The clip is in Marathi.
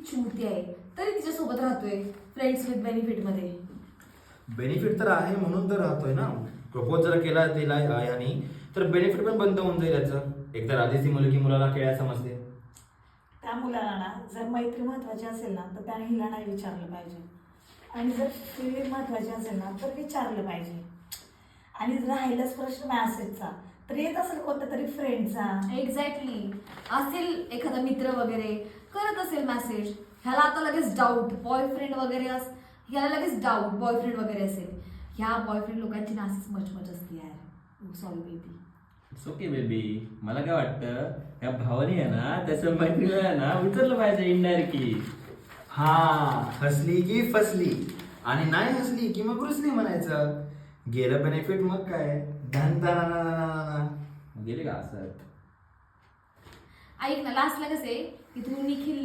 चुलती आहे तरी तिच्यासोबत राहतोय फ्रेंड्स विथ बेनिफिट मध्ये. बेनिफिट तर आहे म्हणून तर राहतोय ना. प्रपोज जर केला तिला यानी तर बेनिफिट पण बंद होऊन जाईल याचं. एकतर आधीच ती मुलगी मुलाला खेळायला समजते. त्या मुलाला ना जर मैत्री महत्वाची असेल ना तर त्याने हिला नाही विचारलं पाहिजे, आणि जर ती महत्वाची असेल ना तर विचारलं पाहिजे. आणि जर राहिलाच प्रश्न मॅसेजचा तर येत असेल कोणत्या तरी फ्रेंडचा. एक्झॅक्टली, असेल एखादा मित्र वगैरे करत असेल मेसेज, ह्याला आता लगेच डाऊट बॉयफ्रेंड वगैरे ह्याला लगेच डाऊट बॉयफ्रेंड वगैरे असेल. ह्या बॉयफ्रेंड लोकांची नासीच मचमच असते यार. Sorry baby. It's okay baby. मला काय वाटतं ह्या भावाने आहे ना त्याचं मैत्रीला आहे ना विचारलं पाहिजे इनडायरेक्टली. हा, हसली की फसली आणि नाही हसली की मग रुसली म्हणायचं. गेलं बेनिफिट मग काय धन गेले का असं. ऐक ना, लास्टला कसं आहे की तुम्ही निखिल